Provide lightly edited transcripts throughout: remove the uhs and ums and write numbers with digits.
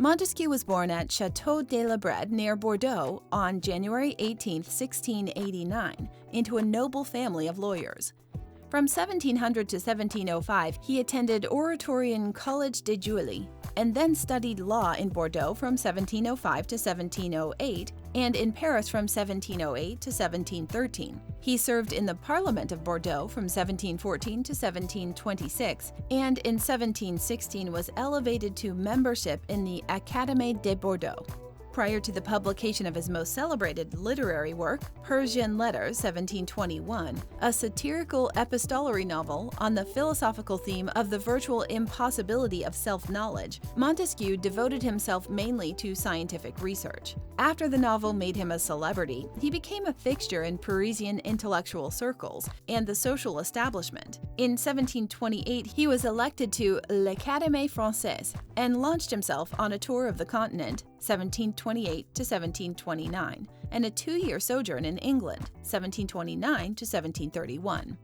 Montesquieu was born at Chateau de La Brède near Bordeaux on January 18, 1689, into a noble family of lawyers. From 1700 to 1705, he attended Oratorian College de Juilly, and then studied law in Bordeaux from 1705 to 1708, and in Paris from 1708 to 1713. He served in the Parliament of Bordeaux from 1714 to 1726, and in 1716 was elevated to membership in the Académie de Bordeaux. Prior to the publication of his most celebrated literary work, Parisian Letters, 1721, a satirical epistolary novel on the philosophical theme of the virtual impossibility of self-knowledge, Montesquieu devoted himself mainly to scientific research. After the novel made him a celebrity, he became a fixture in Parisian intellectual circles and the social establishment. In 1728, he was elected to l'Académie française and launched himself on a tour of the continent, 1728 to 1729, and a two-year sojourn in England, 1729 to 1731.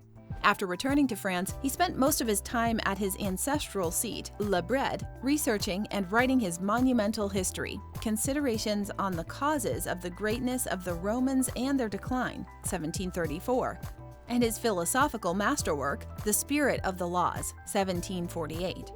After returning to France, he spent most of his time at his ancestral seat, La Brède, researching and writing his monumental history, Considerations on the Causes of the Greatness of the Romans and Their Decline, 1734, and his philosophical masterwork, The Spirit of the Laws, 1748.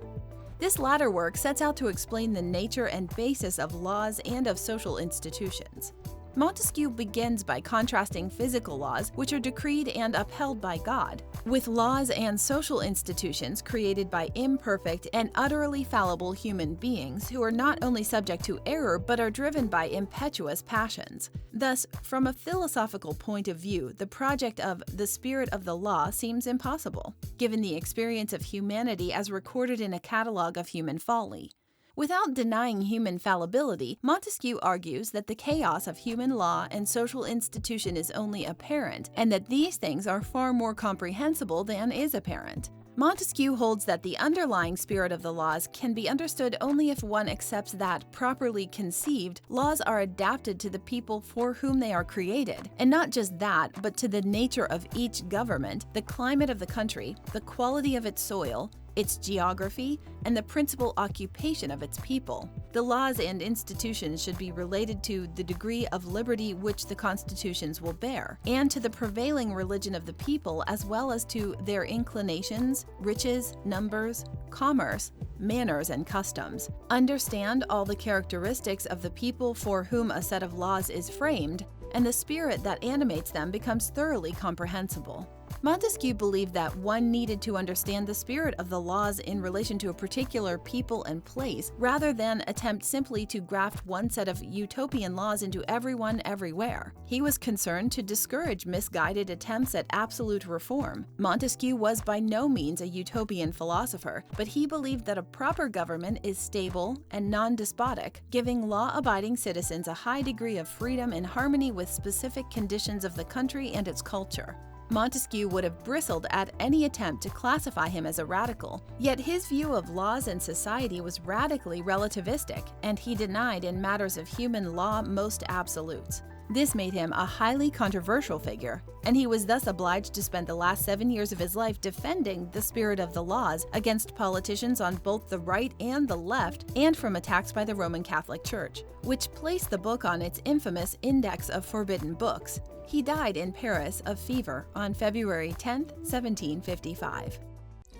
This latter work sets out to explain the nature and basis of laws and of social institutions. Montesquieu begins by contrasting physical laws, which are decreed and upheld by God, with laws and social institutions created by imperfect and utterly fallible human beings who are not only subject to error but are driven by impetuous passions. Thus, from a philosophical point of view, the project of the spirit of the law seems impossible, given the experience of humanity as recorded in a catalogue of human folly. Without denying human fallibility, Montesquieu argues that the chaos of human law and social institution is only apparent, and that these things are far more comprehensible than is apparent. Montesquieu holds that the underlying spirit of the laws can be understood only if one accepts that, properly conceived, laws are adapted to the people for whom they are created, and not just that, but to the nature of each government, the climate of the country, the quality of its soil, its geography, and the principal occupation of its people. The laws and institutions should be related to the degree of liberty which the constitutions will bear, and to the prevailing religion of the people as well as to their inclinations, riches, numbers, commerce, manners, and customs. Understand all the characteristics of the people for whom a set of laws is framed, and the spirit that animates them becomes thoroughly comprehensible. Montesquieu believed that one needed to understand the spirit of the laws in relation to a particular people and place, rather than attempt simply to graft one set of utopian laws into everyone everywhere. He was concerned to discourage misguided attempts at absolute reform. Montesquieu was by no means a utopian philosopher, but he believed that a proper government is stable and non-despotic, giving law-abiding citizens a high degree of freedom in harmony with specific conditions of the country and its culture. Montesquieu would have bristled at any attempt to classify him as a radical, yet his view of laws and society was radically relativistic, and he denied in matters of human law most absolutes. This made him a highly controversial figure, and he was thus obliged to spend the last 7 years of his life defending the spirit of the laws against politicians on both the right and the left, and from attacks by the Roman Catholic Church, which placed the book on its infamous Index of Forbidden Books. He died in Paris of fever on February 10, 1755.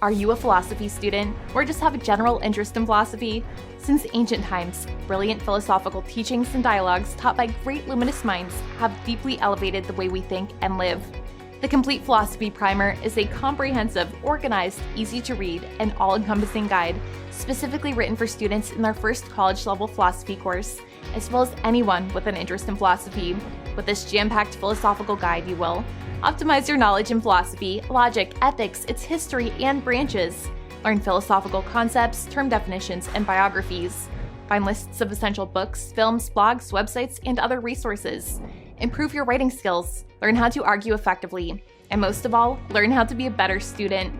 Are you a philosophy student or just have a general interest in philosophy? Since ancient times, brilliant philosophical teachings and dialogues taught by great luminous minds have deeply elevated the way we think and live. The Complete Philosophy Primer is a comprehensive, organized, easy-to-read, and all-encompassing guide specifically written for students in their first college-level philosophy course, as well as anyone with an interest in philosophy. With this jam-packed philosophical guide, you will optimize your knowledge in philosophy, logic, ethics, its history, and branches. Learn philosophical concepts, term definitions, and biographies. Find lists of essential books, films, blogs, websites, and other resources. Improve your writing skills. Learn how to argue effectively. And most of all, learn how to be a better student.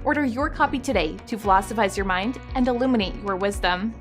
Order your copy today to philosophize your mind and illuminate your wisdom.